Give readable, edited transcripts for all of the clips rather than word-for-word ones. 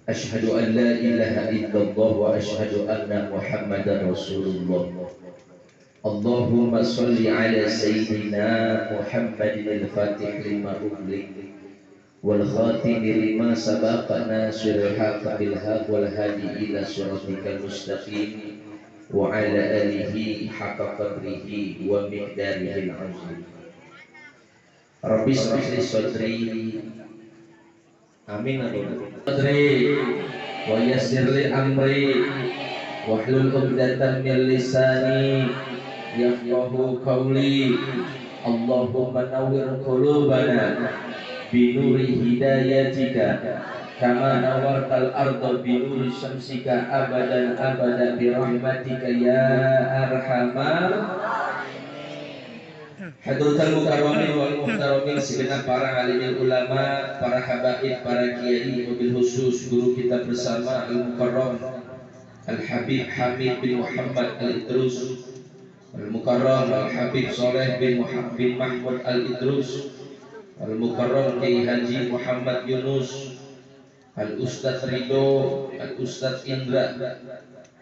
Asyhadu an la ilaha illallah wa asyhadu anna Muhammadan Rasulullah. Allahumma salli ala sayyidina Muhammadin al-Fatih lima ughliq wal khatim lima sabaqa nasiril haqq bil haqq wal hadi ila siratikal mustaqim wa ala alihi haqqa qadrihi wa miqdarihi al-azim. Rabbi shrah li sadri. Amin. Sadri wa yassir li amri wahlul 'uqdatam min lisani yafqahu qawli. Allahumma nawwir qulubana bi nuri hidayatika kama nawartal arda bi nuri syamsika abadan abada bi rahmatika ya arhamar hadratal mukarramin wal muhtaramin, segenap para alimul ulama, para habaib, para kiai, wabil khusus guru kita bersama al-mukarram Al-Habib Hamid bin Muhammad Al-Idrus, Al-Mukarram Al-Habib Soleh bin Mahmud Al-Idrus, Al-Mukarram Kiai Haji Muhammad Yunus, Al-Ustadz Ridho, Al-Ustadz Indra,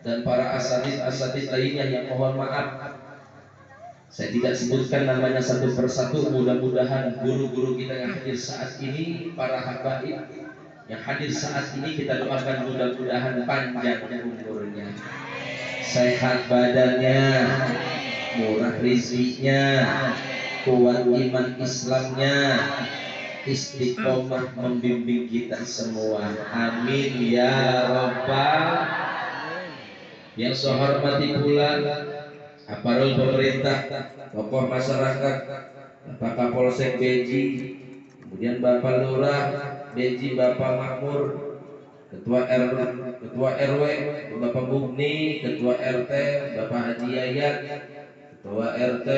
dan para asatidz lainnya yang mohon maaf saya tidak sebutkan namanya satu persatu. Mudah-mudahan guru-guru kita yang hadir saat ini, para habaib yang hadir saat ini, kita doakan mudah-mudahan panjang umurnya, sehat badannya, murah rezekinya, kuat iman Islamnya, istiqomah membimbing kita semua. Amin ya rabbal. Yang saya hormati pula aparat pemerintah, tokoh masyarakat, Bapak Kapolsek Beji, kemudian Bapak Lurah Beji, Bapak Makmur, Ketua RW, Bapak Bugni, Ketua RT, Bapak Haji Yayat, Ketua RT,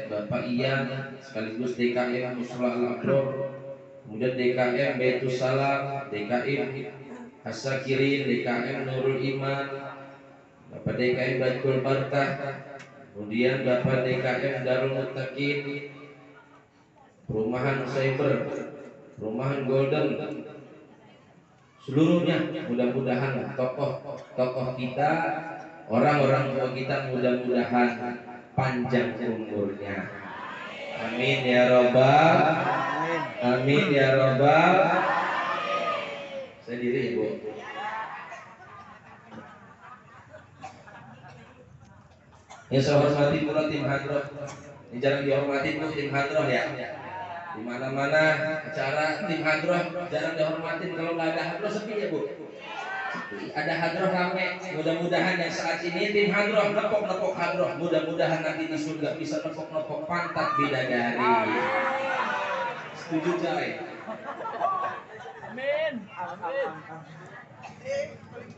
Bapak Iyan, sekaligus DKM Muslah Al-Abror, kemudian DKM Baitus Salam, DKM Asakirin, DKM Nurul Iman, Bapak DKM Baitul Barkah, kemudian Bapak DKM Darul Muttaqin, Perumahan Cyber, Perumahan Golden, seluruhnya mudah-mudahan tokoh kita, orang-orang tua kita, mudah-mudahan panjang umurnya. Amin ya robbal, amin ya robbal. Saya diri Ibu. Yang saya hormati pula tim hadroh. Ini jarang dihormati Bu, tim hadroh ya. Di mana-mana acara tim hadroh jarang dihormati. Kalau nggak ada hadroh sepi ya Bu. Ada hadroh rame. Mudah-mudahan yang saat ini tim hadroh nepok-nepok hadroh. Mudah-mudahan nanti di surga bisa nepok-nepok pantat bidadari. Setuju coy? Amin.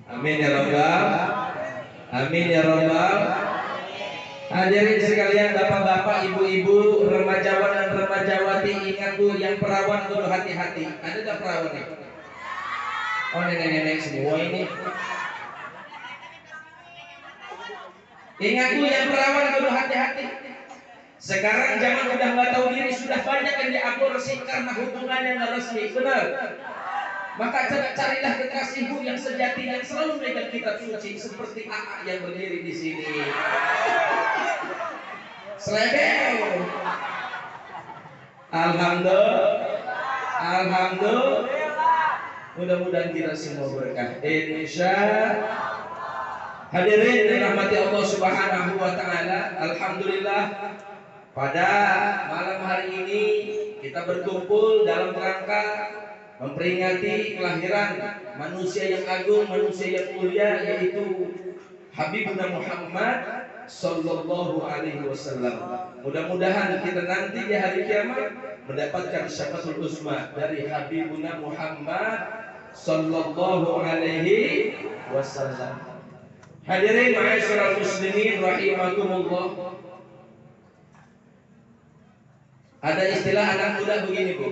Amin ya robbal. Amin ya robbal. Hadirin sekalian, bapak-bapak, ibu-ibu, remajawan dan remajawati, ingat Bu, yang perawan kudu hati-hati. Ada nggak perawan nih? Oh, nenek-nenek semua ini. Ingat Bu, yang perawan kudu hati-hati. Sekarang zaman udah nggak tahu diri, sudah banyak yang diaborsi karena hubungan yang nggak resmi, benar? Maka carilah kekasihmu yang sejati, yang selalu memegang kitab suci seperti AA yang berdiri di sini. Selebel. Alhamdulillah. Mudah-mudahan kita semua berkah. Insya. Hadirin dirahmati Allah Subhanahu wa taala. Alhamdulillah, pada malam hari ini kita berkumpul dalam rangka memperingati kelahiran manusia yang agung, manusia yang mulia, yaitu Habibuna Muhammad Sallallahu Alaihi Wasallam. Mudah-mudahan kita nanti di hari kiamat mendapatkan syafaatul uzma dari Habibuna Muhammad Sallallahu Alaihi Wasallam. Hadirin ma'asyiral muslimin rahimakumullah. Ada istilah anak muda begini Bu.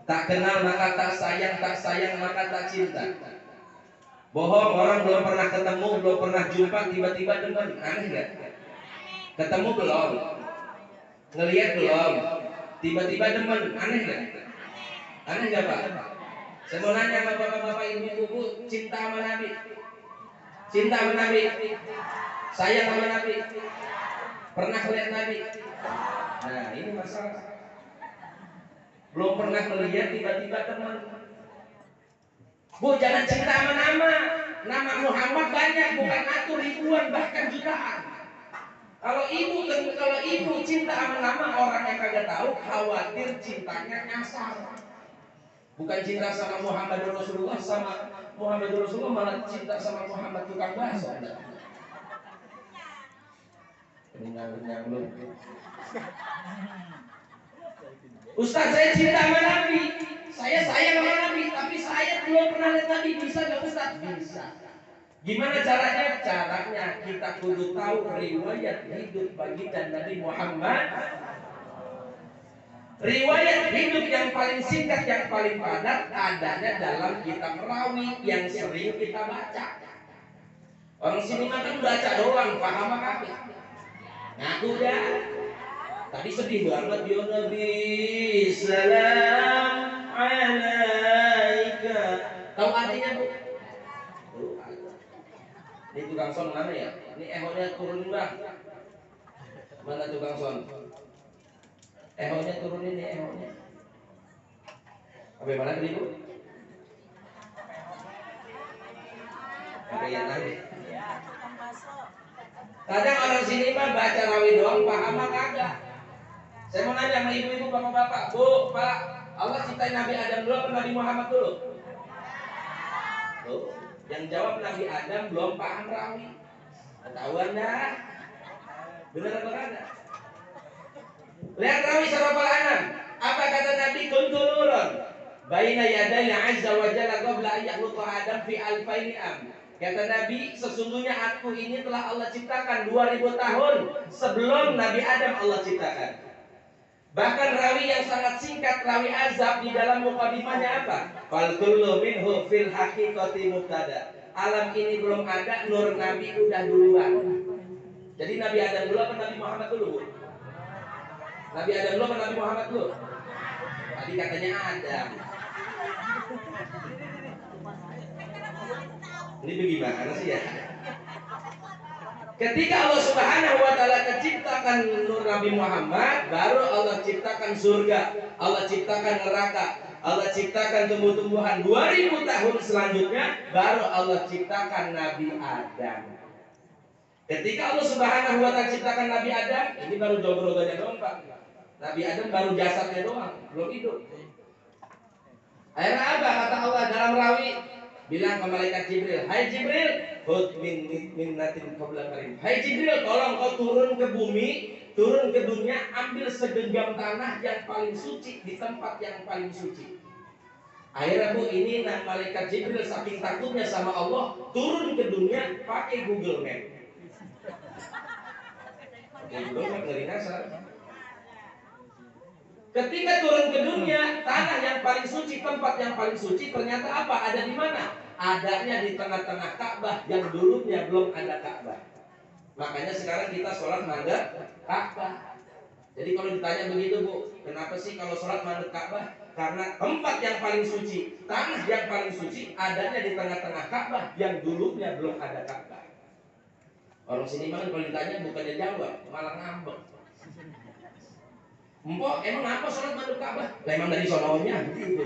Tak kenal maka tak sayang, tak sayang maka tak cinta. Bohong, orang belum pernah ketemu, belum pernah jumpa, tiba-tiba demen. Aneh gak? Ketemu belum, ngelihat belum, tiba-tiba demen. Aneh gak? Aneh gak Pak? Saya mau nanya sama bapak-bapak, ibu-ibu, cinta sama Nabi? Cinta sama Nabi? Sayang sama Nabi? Pernah lihat Nabi? Nah, ini masalah. Belum pernah melihat, tiba-tiba teman. Bu, jangan cinta sama nama. Nama Muhammad banyak, bukan satu, ribuan, bahkan jutaan. Kalau ibu cinta sama nama, orang yang kagak tahu khawatir cintanya nyasar. Bukan cinta sama Muhammad Rasulullah, sama Muhammad Rasulullah malah cinta sama Muhammad tukang bakso. Kenyang belum. Ustaz, saya cinta sama Nabi, saya sayang sama Nabi, tapi saya belum pernah lihat Nabi. Bisa nggak Ustaz? Bisa. Gimana caranya? Caranya kita kudu tahu riwayat hidup baginda Nabi Muhammad. Riwayat hidup yang paling singkat, yang paling padat adanya dalam kitab Rawi yang sering kita baca. Orang sini kan baca doang, paham apa? Ngaku dah. Tadi sedih banget, ya Nabi salam alaika. Tahu artinya Bu? Ini tukang son mana ya? Ini ehonya turun bang. Mana tukang son? Ehonya turunin ya, ehonya. Bagaimana tadi Bu? Apa yang tadi? Kadang orang sini mah baca Rawi doang, paham mah kagak. Saya mau nanya sama ibu-ibu, bapak-bapak, Bu, Pak, Allah ciptain Nabi Adam dulu apa Nabi Muhammad dulu? Tuh, yang jawab Nabi Adam belum paham Rawi. Ketahuan dah. Benar apa kagak? Lihat Rawi surah Al-An'am. Apa kata Nabi? Kuntu nurun baina yadayya azza wa jalla qabla an yakhluqa Adam fi alfaini am. Kata Nabi, sesungguhnya aku ini telah Allah ciptakan 2000 tahun sebelum Nabi Adam Allah ciptakan. Bahkan rawi yang sangat singkat, rawi azab, di dalam mukadimahnya apa? Fal kullu minhu fil haqiqati mubtada. Alam ini belum ada, nur Nabi udah duluan. Jadi Nabi Adam dulu apa Nabi Muhammad dulu? Nabi Adam dulu apa Nabi Muhammad dulu? Tadi katanya Adam. Ini bagaimana sih ya? Ketika Allah Subhanahu wa taala menciptakan nur Nabi Muhammad, baru Allah ciptakan surga, Allah ciptakan neraka, Allah ciptakan tumbuh-tumbuhan. 2000 tahun selanjutnya baru Allah ciptakan Nabi Adam. Ketika Allah Subhanahu wa taala ciptakan Nabi Adam, ini baru jogrogannya doang, Pak. Nabi Adam baru jasadnya doang, belum hidup. Akhirnya apa kata Allah dalam Rawi? Bilang ke malaikat Jibril, "Hai Jibril, khudh min natin qabla karim." Hai Jibril, tolong kau turun ke bumi, turun ke dunia, ambil segenggam tanah yang paling suci di tempat yang paling suci. Akhirnya Bu, ini malaikat Jibril saking takutnya sama Allah, turun ke dunia pakai Google Map. Pakai Google Map ngeri nasar. Ketika turun ke dunia, tanah yang paling suci, tempat yang paling suci, ternyata apa? Ada di mana? Adanya di tengah-tengah Ka'bah yang dulunya belum ada Ka'bah. Makanya sekarang kita sholat madhab Ka'bah. Jadi kalau ditanya begitu Bu, kenapa sih kalau sholat madhab Ka'bah? Karena tempat yang paling suci, tanah yang paling suci, adanya di tengah-tengah Ka'bah yang dulunya belum ada Ka'bah. Orang sini kan kalau ditanya bukannya jawab, malah ngambek. Empok, emang apa sholat madhab Ka'bah? Lah emang dari sononya gitu.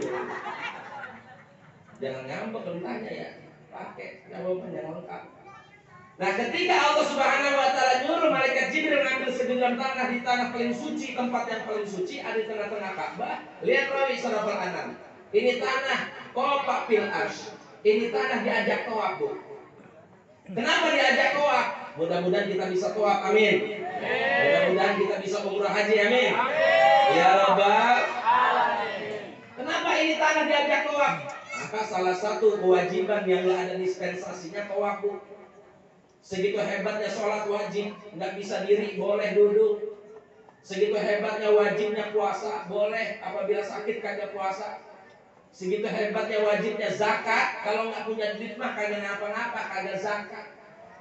Jangan ngambek kalau ditanya ya. Pakai jawaban yang lengkap. Nah, ketika Allah Subhanahu wa taala nyuruh malaikat Jibril ngambil segenggam tanah di tanah paling suci, tempat yang paling suci ada di tengah-tengah Ka'bah. Lihat Rawi surah Al-An'am. Ini tanah Qafa fil arsy. Ini tanah diajak tawaf, Bu. Kenapa diajak tawaf? Mudah-mudahan kita bisa tawaf, amin. Mudah-mudahan kita bisa umrah haji, amin. Ya Rabbal alamin. Kenapa ini tanah diajak tawaf? Maka salah satu kewajiban yang ada dispensasinya tawaf, Bu. Segitu hebatnya sholat wajib, nggak bisa diri, boleh duduk. Segitu hebatnya wajibnya puasa, boleh apabila sakit kagak puasa. Segitu hebatnya wajibnya zakat, kalau nggak punya duit mah kagak ngapa-ngapa, kagak zakat.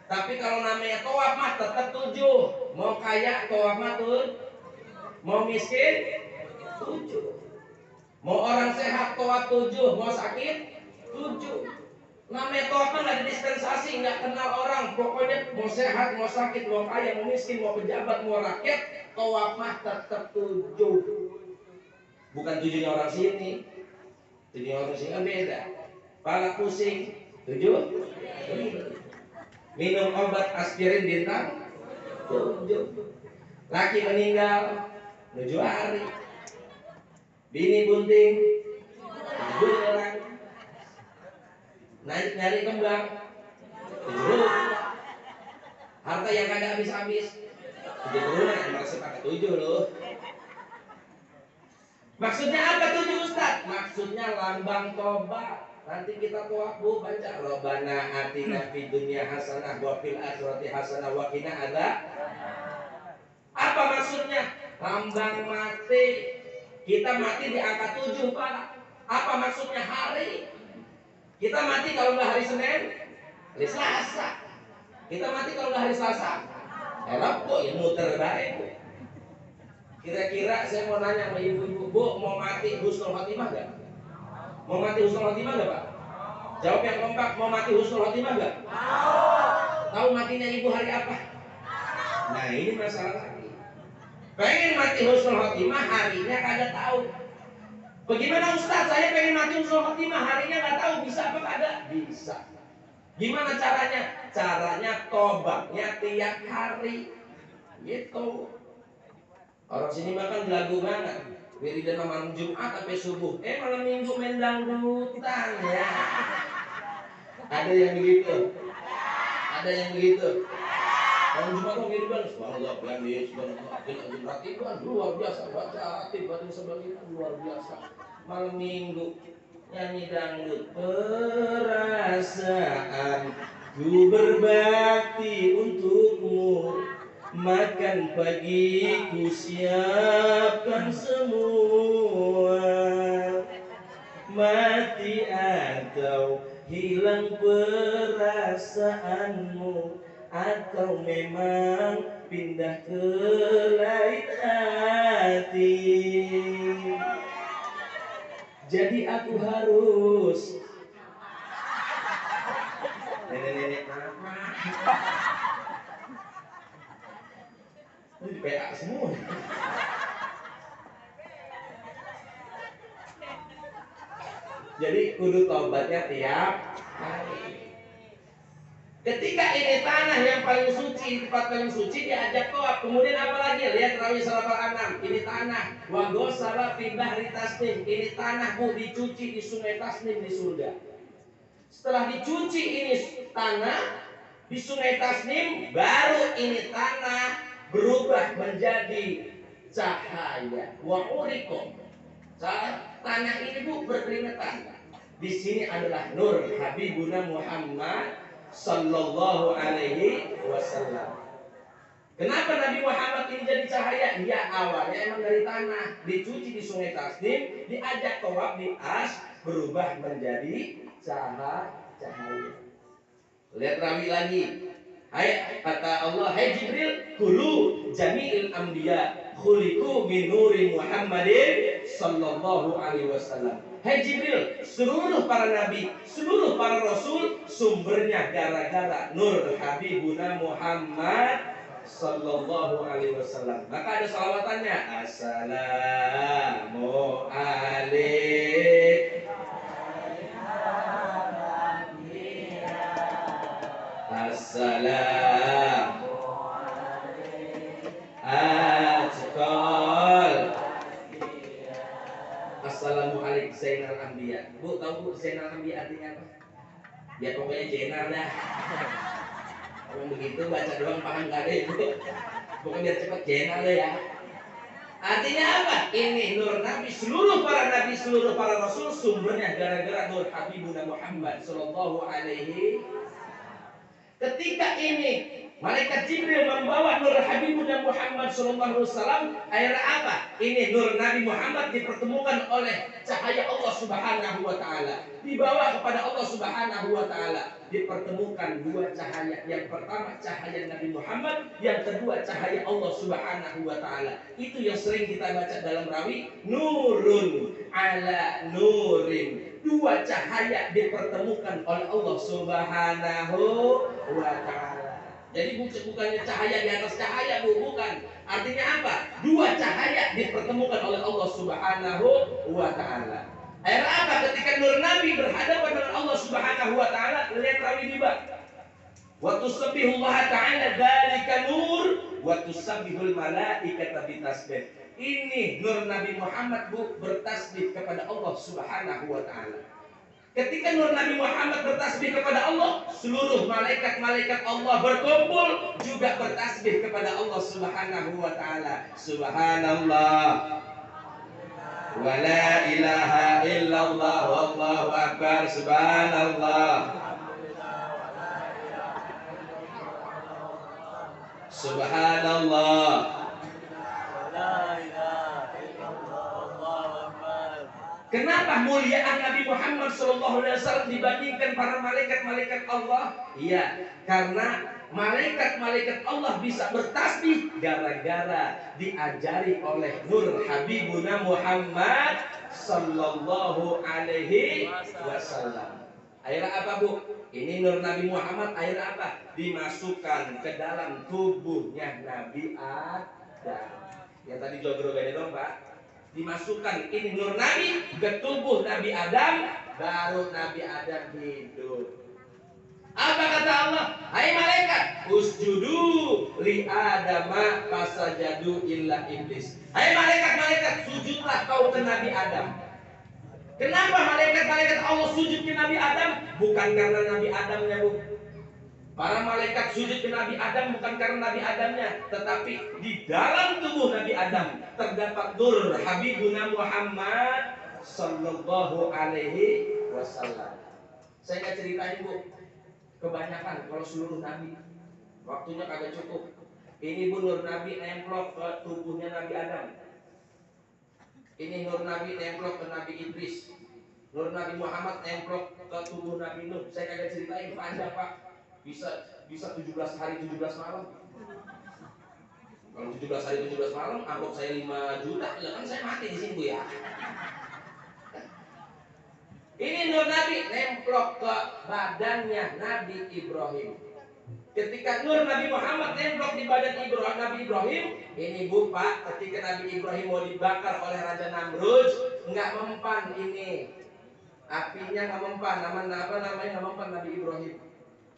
Tapi kalau namanya tawaf mah tetap 7. Mau kaya tawaf mah 7. Mau miskin 7. Mau orang sehat toat 7, mau sakit 7. Namanya toat kan nggak ada dispensasi, nggak kenal orang. Pokoknya mau sehat, mau sakit, mau kaya, mau miskin, mau pejabat, mau rakyat, toat mah tetap 7. Bukan 7-nya orang sini. 7-nya orang sini kan beda. Kepala pusing 7. Minum obat aspirin bintang 7. Laki meninggal 7 hari. Bini bunting 7 orang. Naik nyari kembang 7. Harta yang kagak habis-habis 7 turunan. Maksud pakai 7 loh. Maksudnya apa 7 Ustaz? Maksudnya lambang tobat. Nanti kita tobat bu, baca Rabbana atina fid dunya hasanah wa fil akhirati hasanah wa qina adzab. Apa maksudnya? Lambang mati. Kita mati di angka 7 Pak. Apa maksudnya hari? Kita mati kalau nggak hari Senin, hari Selasa. Kita mati kalau nggak hari Selasa, Rabu ya muter baik. Kira-kira saya mau nanya sama ibu-ibu, Bu, mau mati husnul khotimah nggak? Mau mati husnul khotimah nggak Pak? Jawab yang kompak, mau mati husnul khotimah nggak? Tahu matinya ibu hari apa? Nah ini masalah lagi. Pengen mati husnul khotimah, harinya kagak tahu. Bagaimana Ustaz? Saya pengen mati husnul khotimah, harinya nggak tahu, bisa apa kagak? Bisa. Gimana caranya? Caranya tobatnya tiap hari. Gitu. Orang sini makan belagu banget. Wiridan malam Jumat sampai subuh. Malam Minggu main dangdutan ya. Ada yang begitu. Ada yang begitu. Malam Jumat kok wiridan subhanallah bihamdihi subhanallah. Luar biasa baca hati batin sebagainya luar biasa. Malam Minggu nyanyi dangdut. Perasaan ku berbakti untukmu, makan pagi ku siapkan semua, mati atau hilang perasaanmu, atau memang pindah ke lain hati. Jadi aku harus nenek-nenek apa? Ini di PA semua. Jadi kudu tobatnya tiap hari. Ketika ini tanah yang paling suci, tempat paling suci diajak toab. Kemudian apa lagi? Lihat Rawi Salafal 6. Ini tanah. Wa ghosala fi bahri tasnim. Ini tanah bu dicuci di sungai Tasnim di surga. Setelah dicuci ini tanah di sungai Tasnim, baru ini tanah berubah menjadi cahaya. Wa urikum. Tanah ini bu berkeringetan. Di sini adalah nur Habibuna Muhammad sallallahu alaihi wasallam. Kenapa Nabi Muhammad ini jadi cahaya? Ya awalnya emang dari tanah, dicuci di sungai Tasnim, diajak tawaf di as, berubah menjadi cahaya. Lihat Rawi lagi. Hai kata Allah, hai Jibril, kulu jami'il anbiya khuliqu min nuri Muhammadin sallallahu alaihi wasallam. Hai Jibril, seluruh para nabi, seluruh para rasul sumbernya gara-gara nur Habibuna Muhammad sallallahu alaihi wasallam. Maka ada salawatannya. Assalamu alaikum. Assalamu alaikum. Assalamualaikum Zainal Anbiya. Bu, tahu Bu Zainal Anbiya artinya apa? Ya pokoknya Zainal dah. Kalau begitu baca doang paham gak ada itu. Pokoknya biar cepat Zainal deh ya. Artinya apa? Ini nur Nabi, seluruh para nabi, seluruh para rasul sumbernya gara-gara nur Habibuna Muhammad sallallahu alaihi. Ketika ini malaikat Jibril membawa nur Habibuna Muhammad sallallahu alaihi wasallam, akhirnya apa? Ini nur Nabi Muhammad dipertemukan oleh cahaya Allah Subhanahu wa taala. Dibawa kepada Allah Subhanahu wa taala. Dipertemukan dua cahaya. Yang pertama cahaya Nabi Muhammad, yang kedua cahaya Allah Subhanahu wa taala. Itu yang sering kita baca dalam rawi, nurun ala nurin. Dua cahaya dipertemukan oleh Allah Subhanahu wa taala. Jadi bukannya cahaya di atas cahaya, bukan. Artinya apa? Dua cahaya dipertemukan oleh Allah Subhanahu wa taala. Akhirnya apa? Ketika nur Nabi berhadapan dengan Allah Subhanahu wa taala, lihat rawi juga. Wa tusabbihullah ta'ala dzalika nur wa tusabbihul malaikata bitasbih. Ini nur Nabi Muhammad bertasbih kepada Allah Subhanahu wa taala. Ketika nur Nabi Muhammad bertasbih kepada Allah, seluruh malaikat-malaikat Allah berkumpul juga bertasbih kepada Allah Subhanahu wa taala. Subhanallah wa la ilaha illallah wallahu akbar. Subhanallah. Subhanallah. Kenapa muliaan Nabi Muhammad SAW dibandingkan para malaikat-malaikat Allah? Iya, karena malaikat-malaikat Allah bisa bertasbih gara-gara diajari oleh nur Habibuna Muhammad Sallallahu Alaihi Wasallam. Akhirnya apa bu? Ini nur Nabi Muhammad akhirnya apa? Dimasukkan ke dalam tubuhnya Nabi Adam. Yang tadi jogro gede dong pak. Dimasukkan ini nur Nabi ke tubuh Nabi Adam, baru Nabi Adam hidup. Apa kata Allah? Hai malaikat, usjudu li Adama fasajadu illa iblis. Hai malaikat-malaikat, sujudlah kau ke Nabi Adam. Kenapa malaikat-malaikat Allah sujud ke Nabi Adam? Bukan karena Nabi Adamnya bu. Para malaikat sujud ke Nabi Adam bukan karena Nabi Adamnya, tetapi di dalam tubuh Nabi Adam terdapat nur Habibuna Muhammad Sallallahu Alaihi Wasallam. Saya nggak ceritain bu, kebanyakan kalau seluruh Nabi waktunya kagak cukup. Ini bu nur Nabi nemplok ke tubuhnya Nabi Adam. Ini nur Nabi nemplok ke Nabi Idris. Nur Nabi Muhammad nemplok ke tubuh Nabi Nuh. Saya kagak ceritain panjang pak. Bisa 17 hari 17 malam. Kalau 17 hari 17 malam, amplop saya 5 juta, ya kan saya mati di sini bu ya. Ini nur Nabi nemplok ke badannya Nabi Ibrahim. Ketika nur Nabi Muhammad nemplok di badan Nabi Ibrahim, ini bu pak, ketika Nabi Ibrahim mau dibakar oleh Raja Namrud, nggak mempan ini, apinya nggak mempan, namanya nggak mempan Nabi Ibrahim.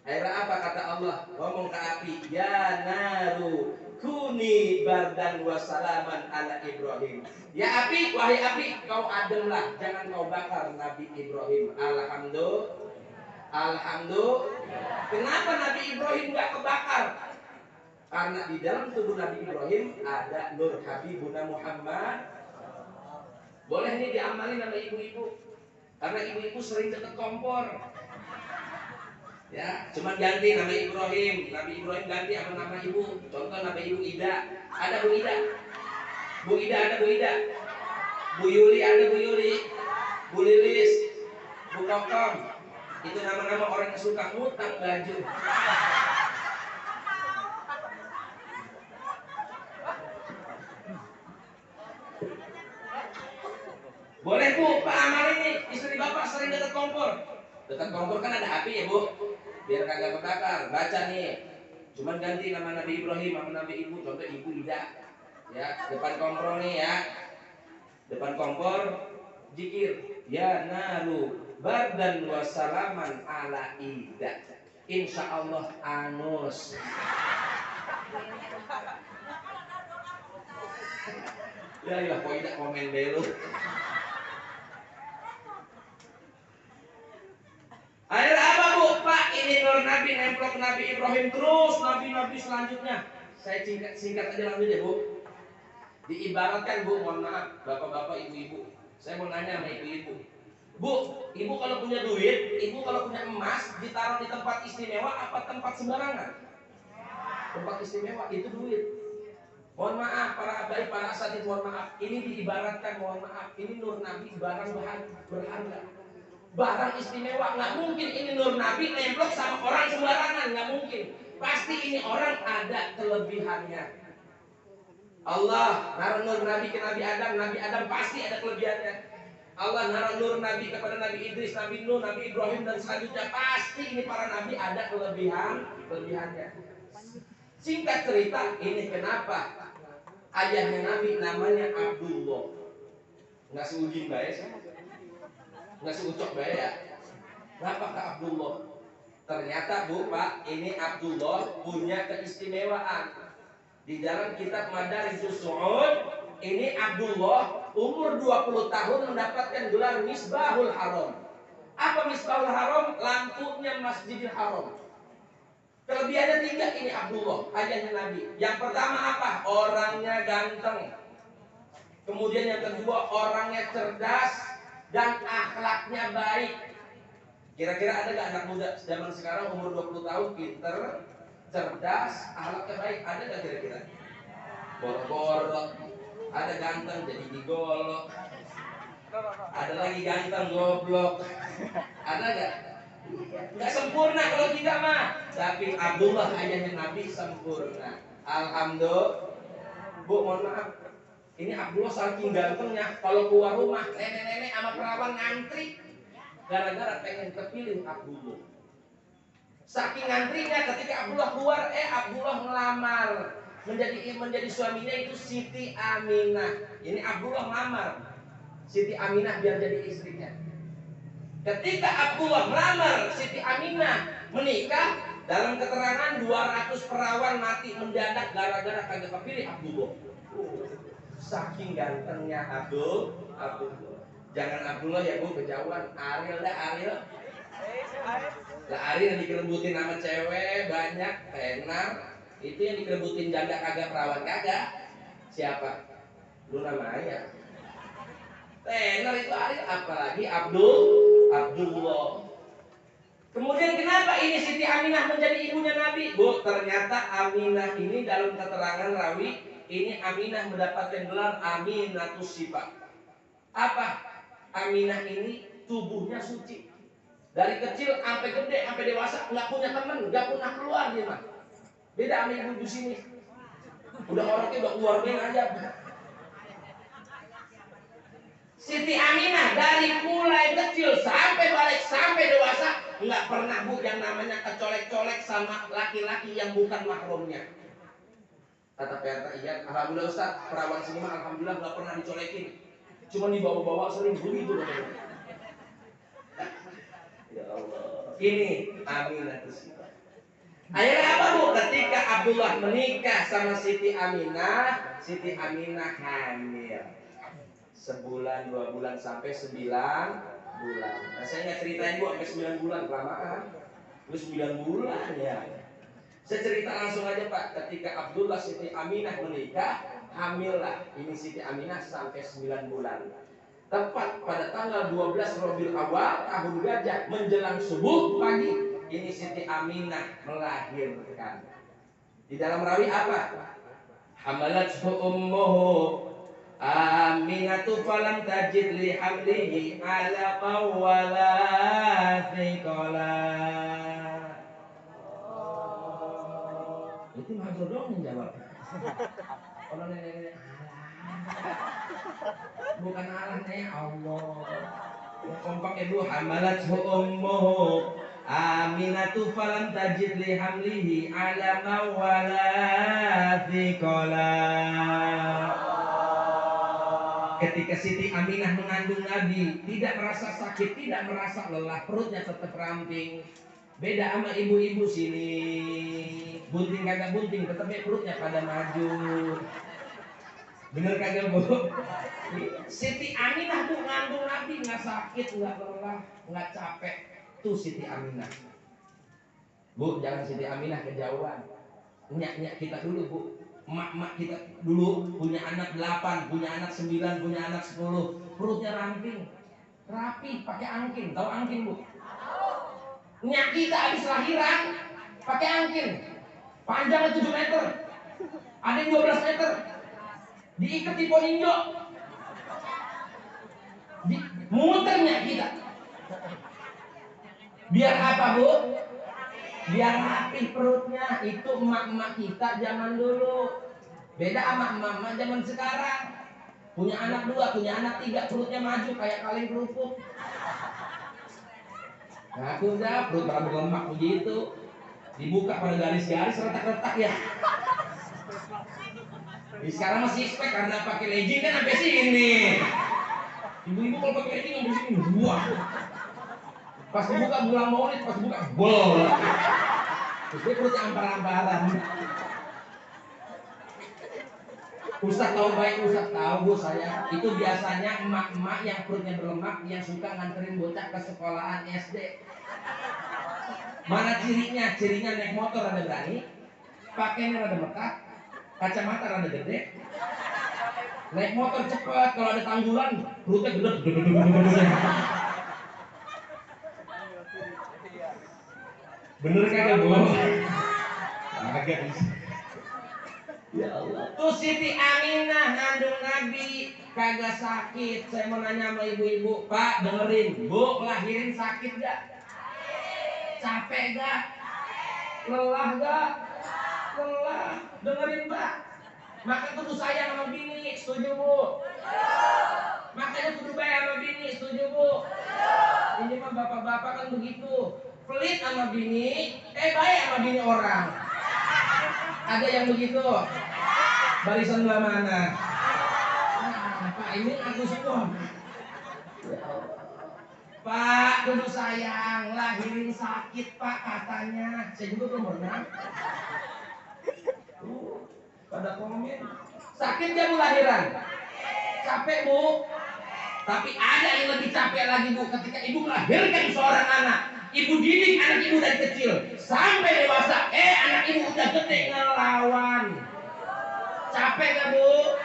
Akhirnya apa kata Allah? Ngomong ke api, ya naru kuni bardan wasalaman ala Ibrahim. Ya api, wahai api, kau ademlah, jangan kau bakar Nabi Ibrahim. Alhamdulillah. Kenapa Nabi Ibrahim nggak kebakar? Karena di dalam tubuh Nabi Ibrahim ada nur Habibuna Muhammad. Boleh nih diamalin sama ibu-ibu, karena ibu-ibu sering deket kompor. Ya, cuma ganti nama Ibrahim. Nabi Ibrahim ganti apa nama ibu? Contoh nama ibu Ida. Ada Bu Ida. Bu Ida ada Bu Ida. Bu Yuli ada Bu Yuli. Bu Lilis. Bu Kokom. Itu nama-nama orang yang suka ngutang baju. Boleh Bu, Pak amal ini. Istri Bapak sering dekat kompor. Dekat kompor kan ada api ya Bu. Biar kagak kebakar. Baca nih. Cuman ganti nama Nabi Ibrahim sama Nabi Ibu. Contoh Ibu Ida. Ya, depan kompor nih ya. Depan kompor zikir. Ya naru bardan wasalaman ala Ida. Insya Allah anus. Ya kok tidak komen dulu. Akhirnya apa Bu? Pak, ini nur Nabi nemplok Nabi Ibrahim terus Nabi-Nabi selanjutnya. Saya singkat aja lanjut ya Bu. Diibaratkan Bu, mohon maaf Bapak-bapak, ibu-ibu. Saya mau nanya sama ibu-ibu. Bu, ibu kalau punya duit, ibu kalau punya emas, ditaruh di tempat istimewa apa tempat sembarangan? Tempat istimewa, itu duit. Mohon maaf para abai, para asatidz, mohon maaf. Ini diibaratkan, mohon maaf, ini nur Nabi barang berharga. Barang istimewa, nggak mungkin ini nur Nabi nemplok sama orang sembarangan, nggak mungkin. Pasti ini orang ada kelebihannya. Allah naruh nur Nabi ke Nabi Adam pasti ada kelebihannya. Allah naruh nur Nabi kepada Nabi Idris, Nabi Nuh, Nabi Ibrahim dan selanjutnya, pasti ini para Nabi ada kelebihannya. Singkat cerita, ini kenapa ayahnya Nabi namanya Abdullah. Nggak seujin bae sih, nggak seucok bae ya. Kenapa Kak Abdullah? Ternyata Bu Pak, ini Abdullah punya keistimewaan. Di dalam kitab Madarijus Su'ud, ini Abdullah umur 20 tahun mendapatkan gelar Misbahul Haram. Apa Misbahul Haram? Lampunya Masjidil Haram. Kelebihannya 3 ini Abdullah, ayahnya Nabi. Yang pertama apa? Orangnya ganteng. Kemudian yang kedua, orangnya cerdas dan akhlaknya baik. Kira-kira ada gak anak muda zaman sekarang umur 20 tahun pinter, cerdas, akhlaknya baik? Ada gak kira-kira? Borok-borok, ada ganteng jadi digolok, ada lagi ganteng goblok, ada gak? Nggak sempurna kalau tidak mah. Tapi Abdullah ayahnya Nabi sempurna. Alhamdulillah. Bu, mohon maaf. Ini Abdullah saking gantengnya, kalau keluar rumah nenek-nenek sama perawan ngantri gara-gara pengen kepilih Abdullah. Saking ngantrinya ketika Abdullah keluar, Abdullah melamar. Menjadi suaminya itu Siti Aminah. Ini Abdullah melamar Siti Aminah biar jadi istrinya. Ketika Abdullah melamar Siti Aminah menikah, dalam keterangan 200 perawan mati mendadak gara-gara kagak kepilih Abdullah. Saking gantengnya Abdullah. Jangan Abdullah ya Bu, kejauhan. Ariel dah Ariel. Lah Ariel yang dikerebutin sama cewek banyak, tenar. Itu yang dikerebutin janda kagak, perawan kagak. Siapa? Luna Maya. Tenar itu Ariel, apalagi Abdullah. Kemudian kenapa ini Siti Aminah menjadi ibunya Nabi? Bu, ternyata Aminah ini dalam keterangan rawi, ini Aminah mendapatkan gelar Aminatus Sifat. Apa? Aminah ini tubuhnya suci. Dari kecil sampai gede, sampai dewasa nggak punya teman, nggak pernah keluar dia mah. Beda sama ibu di sini. Udah orangnya udah keluar aja. Siti Aminah dari mulai kecil sampai balik sampai dewasa nggak pernah Bu yang namanya kecolek-colek sama laki-laki yang bukan mahramnya. Kata PRT, iya, alhamdulillah Ustaz, perawan sini mah alhamdulillah nggak pernah dicolekin. Cuma dibawa-bawa sering begitu katanya. Ya Allah. Ini Aminah Sifat. Akhirnya apa Bu? Ketika Abdullah menikah sama Siti Aminah hamil. Sebulan, 2 bulan, sampai 9 bulan. Nah, saya nggak ceritain Bu sampai 9 bulan, kelamaan. Terus 9 bulan ya. Saya cerita langsung aja Pak. Ketika Abdullah Siti Aminah menikah, hamillah ini Siti Aminah sampai 9 bulan. Tepat pada tanggal 12 Rabiul Awal tahun Gajah menjelang subuh pagi, ini Siti Aminah melahirkan. Di dalam rawi apa? Hamalathu ummuhu Aminatu falam tajid li hamlihi ala qawwala thiqala. Itu Mahdur dong yang jawab. Kalau nenek-nenek bukan alahnya Allah. Kompak ibu hamalathu ummuhu Aminatu falam tajid li hamlihi ala qawwala thiqala. Ketika Siti Aminah mengandung Nabi, tidak merasa sakit, tidak merasa lelah, perutnya tetap ramping. Beda sama ibu-ibu sini, bunting kagak bunting, tetap perutnya pada maju. Bener kagak Bu? Siti Aminah tuh mengandung Nabi, nggak sakit, nggak lelah, nggak capek. Tuh Siti Aminah. Bu, jangan Siti Aminah kejauhan. Nyak kita dulu Bu. Emak-emak kita dulu punya anak 8, punya anak 9, punya anak 10, perutnya ramping. rapi pakai angkin. Tahu angkin, Bu? Nyak kita habis lahiran pakai angkin. Panjangnya 7 meter. Ada yang 12 meter. Diikat di poninjo. Muternya kita. Biar apa, Bu? Biar rapi perutnya. Itu emak-emak kita zaman dulu. Beda sama emak-emak zaman sekarang. Punya anak 2, punya anak 3, perutnya maju kayak kaleng kerupuk. Nah, aku udah perut berlemak begitu. Dibuka pada garis-garis, retak-retak ya. Sekarang masih spek karena pakai legging kan sampai sini. Ibu-ibu kalau pakai legging sampai sini, wah. Pas dibuka bulan maulid, pas dibuka bol. Terus dia perutnya ampar-amparan. Ustaz tahu baik, Ustaz tahu, Bu, saya. Itu biasanya emak-emak yang perutnya berlemak yang suka nganterin bocah ke sekolahan SD. Mana cirinya? Cirinya naik motor rada berani, pakainya rada mekar, kacamata rada gede, naik motor cepat, kalau ada tanggulan perutnya gede. Bener kagak, Bu? Agak. Ya Allah. Tuh Siti Aminah ngandung Nabi kagak sakit. Saya mau nanya sama ibu-ibu, Pak, dengerin, Bu, lahirin sakit gak? Capek gak? Lelah gak? Lelah. Dengerin, Pak. Maka kudu sayang sama bini, setuju, Bu? Makanya kudu baik sama bini, setuju, Bu? Ini mah bapak-bapak kan begitu. Pelit sama bini, baik sama bini orang. Ada yang begitu? Barisan belah mana? Pak, ini aku semua. Pak, kudu sayang, lahirin sakit, Pak, katanya. Saya juga belum pernah. Pada komen. Sakit gak, Bu, lahiran? Capek, Bu? Tapi ada yang lebih capek lagi, Bu, ketika ibu melahirkan seorang anak. Ibu didik anak ibu dari kecil sampai dewasa, anak ibu udah gede ngelawan. Capek gak, Bu?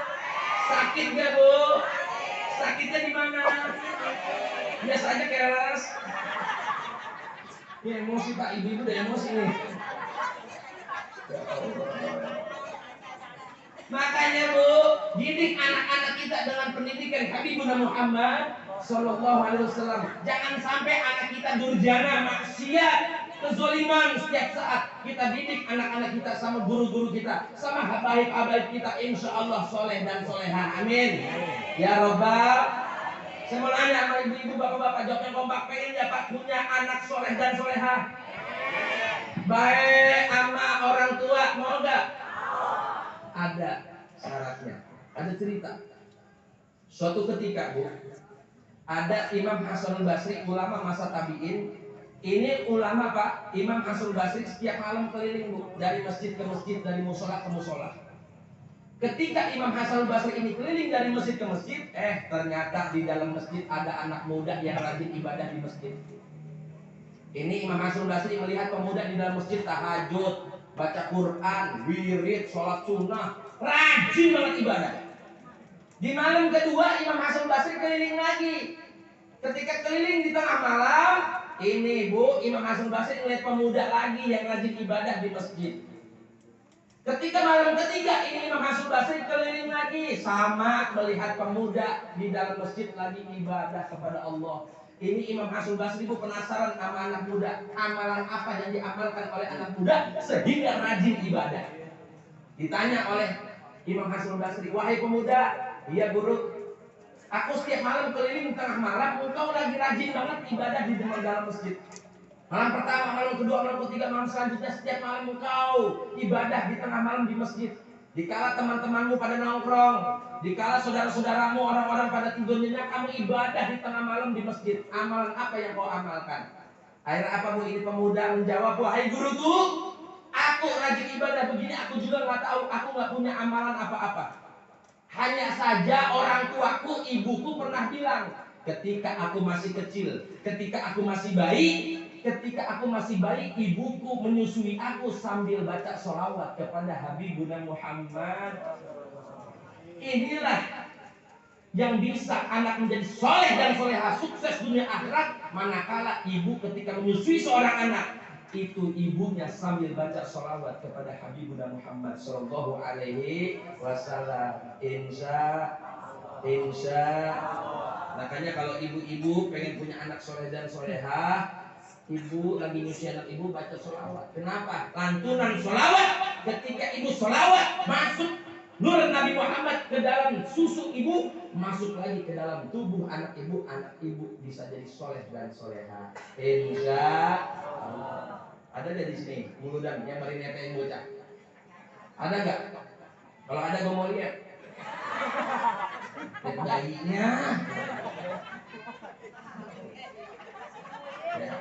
Sakit gak, Bu? Sakitnya di mana? Biasa aja keras. Ini emosi, Pak, ibu-ibu udah emosi nih. Makanya, Bu, didik anak-anak kita dengan pendidikan Habibuna Muhammad Sallallahu Alaihi Wasallam. Jangan sampai anak kita durjana, maksiat, kezaliman setiap saat. Kita didik anak-anak kita sama guru-guru kita, sama habaib-habaib kita, insya Allah soleh dan soleha. Amin. Ya Rabbal. Saya mau nanya sama ibu-ibu, bapak-bapak, jawabnya kompak, pengen ya Pak punya anak soleh dan soleha? Baik sama orang tua, mau gak? Ada syaratnya, ada cerita. Suatu ketika, Bu, ada Imam Hasanul Basri, ulama masa tabi'in. Ini ulama, Pak, Imam Hasanul Basri setiap malam keliling, Bu, dari masjid ke masjid, dari musola ke musola. Ketika Imam Hasanul Basri ini keliling dari masjid ke masjid, ternyata di dalam masjid ada anak muda yang rajin ibadah di masjid. Ini Imam Hasanul Basri melihat pemuda di dalam masjid tahajud, baca Quran, wirid, sholat sunnah, rajin banget ibadah. Di malam kedua Imam Hasanul Basri keliling lagi. Ketika keliling di tengah malam, ini, Bu, Imam Hasanul Basri melihat pemuda lagi yang rajin ibadah di masjid. Ketika malam ketiga ini Imam Hasanul Basri keliling lagi, sama melihat pemuda di dalam masjid lagi ibadah kepada Allah. Ini Imam Hasanul Basri, Bu, penasaran sama anak muda, amalan apa yang diamalkan oleh anak muda sehingga rajin ibadah. Ditanya oleh Imam Hasanul Basri, wahai pemuda, iya guru, aku setiap malam keliling tengah malam, engkau lagi rajin banget ibadah di dalam masjid. Malam pertama, malam kedua, malam ketiga, malam selanjutnya setiap malam engkau ibadah di tengah malam di masjid. Dikala teman-temanmu pada nongkrong, dikala saudara-saudaramu orang-orang pada tidur nyenyak, kamu ibadah di tengah malam di masjid. Amalan apa yang kau amalkan? Akhirnya apa, Bu? Ini pemuda menjawab, wahai guruku, aku rajin ibadah begini, aku juga nggak tahu, aku nggak punya amalan apa-apa. Hanya saja orang tuaku, ibuku pernah bilang, ketika aku masih kecil, ketika aku masih bayi, ibuku menyusui aku sambil baca sholawat kepada Habibuna Muhammad. Inilah yang bisa anak menjadi soleh dan soleha, sukses dunia akhirat, manakala ibu ketika menyusui seorang anak, itu ibunya sambil baca sholawat kepada Habibuna Muhammad Sallallahu Alaihi Wasallam. Insya. Makanya kalau ibu-ibu pengen punya anak soleh dan soleha, ibu lagi nyusui anak ibu baca sholawat. Kenapa? Lantunan sholawat ketika ibu sholawat masuk nur Nabi Muhammad ke dalam susu ibu, masuk lagi ke dalam tubuh anak ibu bisa jadi soleh dan soleha. Insya Allah. Ada nggak di sini muludan yang bari netein bocah? Ada nggak? Kalau ada gue mau lihat. Lihat bayinya. Ya.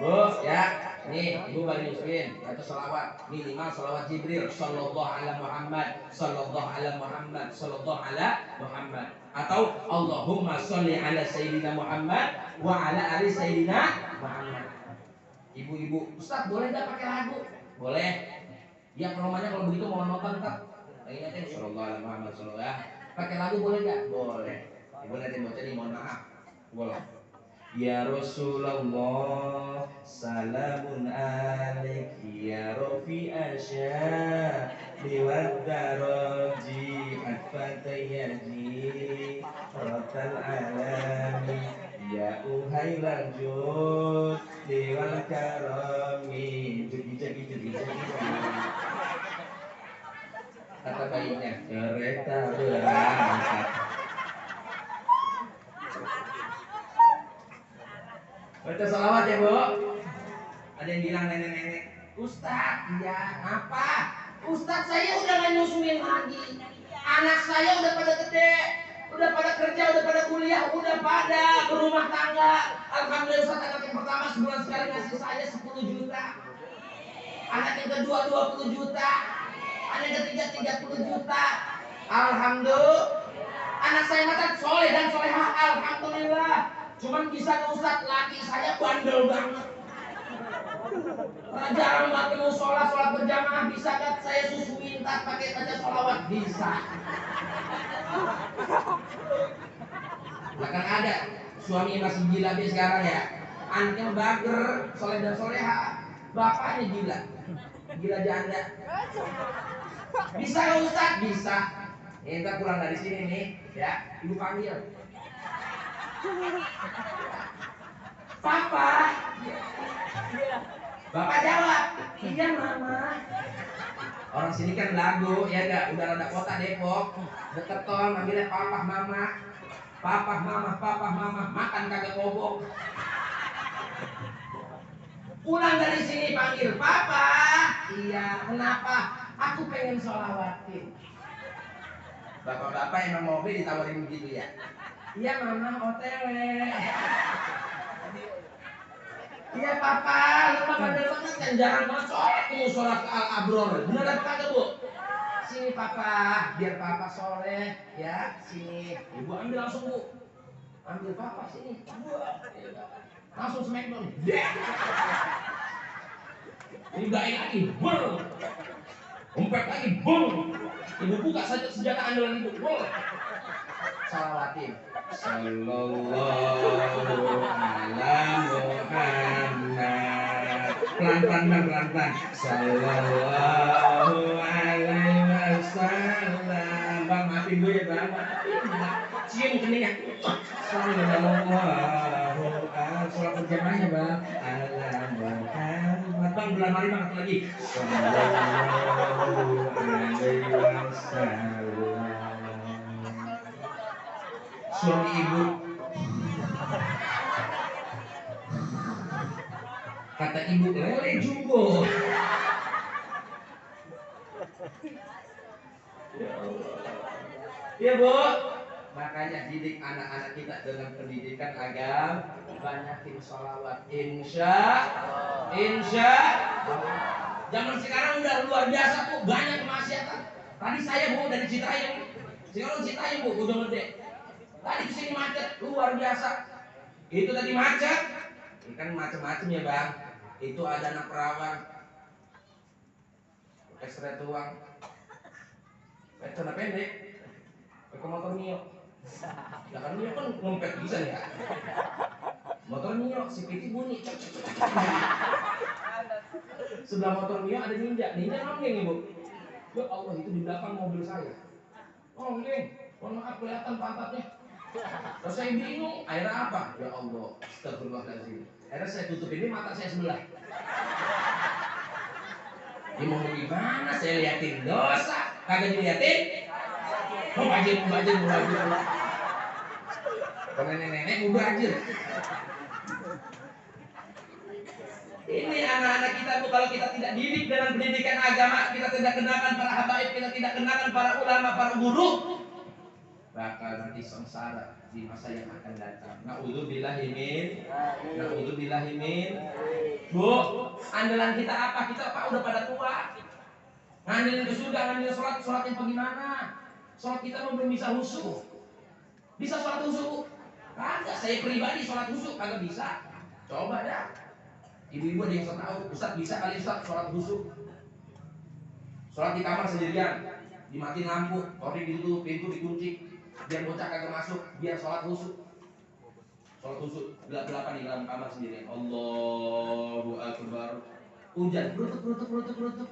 Bu, ya, nih ibu bari nyusuin, atau salawat minimal salawat Jibril, sallallahu ala Muhammad, sallallahu ala Muhammad, sallallahu ala Muhammad, atau Allahumma sholli ala Sayyidina Muhammad wa ala ali Sayyidina Muhammad. Ibu-ibu, Ustaz boleh nggak pakai lagu? Boleh. Ya rumahnya kalau begitu mau nonton tak? Ingat ya, sallallahu ala Muhammad sallallahu ya. Pakai lagu boleh nggak? Boleh. Ibu nanti baca nih, mohon maaf. Boleh. Ya Rasulullah salamun alaiki ya Rafi asya liwad daraji atfatayyaji ratal alami ya uhai lanjut liwal karami jadi kata bayinya kereta berangkat. Baca salawat ya Bu. Ada yang bilang nenek-nenek, Ustaz, iya apa? Ustaz saya udah gak nyusuin lagi. Anak saya udah pada gede, udah pada kerja, udah pada kuliah, udah pada berumah tangga. Alhamdulillah Ustaz, anak yang pertama sebulan sekali ngasih saya 10 juta. Anak yang kedua 20 juta. Anak yang ketiga 30 juta. Alhamdulillah. Anak saya makan soleh dan soleha. Alhamdulillah. Cuman bisa Ustaz, laki saya bandel banget. Jarang banget mau sholat berjamaah. Bisa kan saya susuin tak pakai baca sholawat? Bisa. Bahkan ada suami masih gila dia sekarang ya. Anaknya bager, soleh dan soleha. Bapaknya gila. Gila janda. Bisa nggak Ustaz? Bisa. Kita pulang dari sini nih, ya. Ibu panggil. Papa. Bapak jawab, iya mama. Orang sini kan lagu, ya enggak, udah rada kota Depok. Deket tol, manggilnya papa mama. Papa mama, makan kagak bobok. Pulang dari sini panggil papa. Iya, kenapa? Aku pengen sholawatin. Bapak-bapak emang mau beli ditawarin begitu ya? Iya mama, OTW. Iya papa, lu mah bandel banget kan, jarang banget sholat. Kamu sholat ke Al-Abror, bener apa kagak bu? Sini papa, biar papa soleh ya. Sini, ibu ambil langsung bu. Ambil papa sini. Langsung smackdown. Ribain lagi, ber. Umpet lagi, ber. Ibu buka saja senjata andalan ibu, ber. Salawatin. Sallallahu ala Muhammad. Pelan-pelan. Sallallahu alaihi wasallam. Bang, maafin gue ya bang. Cium keningnya. Sallallahu alaihi. Sholat berjamaahnya bang. Ala Muhammad. Bang, bulan mari bang, lagi. Sallallahu alaihi wasallam. Suami ibu kata ibu lele jumbo. Ya bu, makanya didik anak-anak kita dengan pendidikan agama, banyakin sholawat. Insya. Zaman sekarang udah luar biasa tuh, banyak kemaksiatan. Tadi saya bu dari Citayam, sekarang Citayam bu udah gede. Tadi kesini macet, luar biasa. Itu tadi macet, ini kan macam-macam ya bang. Itu ada anak perawan, ekstra tuang, celana pendek, pakai motor Mio. Ya kan Mio kan ngempet bisa ya. Motor Mio, si Piti bunyi. Cek, cek, cek. Sebelah motor Mio ada Ninja. Ninja nonggeng ibu. Ya Allah, itu di belakang mobil saya. Nonggeng, mohon maaf kelihatan pantatnya. Terus saya bingung, akhirnya apa? Ya Allah, astagfirullahaladzim. Akhirnya saya tutup ini mata saya sebelah. Ini mau gimana? Saya liatin dosa, kagak diliatin. Mau bajir. Kalau nenek mau bajir. Ini anak-anak kita tuh kalau kita tidak didik dengan pendidikan agama, kita tidak kenakan para habaib, kita tidak kenakan para ulama, para guru, bakal nanti sengsara di masa yang akan datang. Na'udzubillahi min. Bu, andalan kita apa? Kita apa udah pada tua. Ngandelin ke surga, ngandelin sholat yang bagaimana? Sholat kita belum bisa khusyuk. Bisa sholat khusyuk? Kagak, saya pribadi sholat khusyuk kagak bisa. Coba dah. Ibu-ibu ada yang tahu, Ustaz bisa kali Ustaz sholat khusyuk. Sholat di kamar sendirian, dimatiin lampu, kording ditutup, pintu dikunci, biar bocah kagak masuk, biar sholat khusyuk. Sholat khusyuk, gelap-gelapan di dalam kamar sendirian. Allahu Akbar. Hujan, berutuk.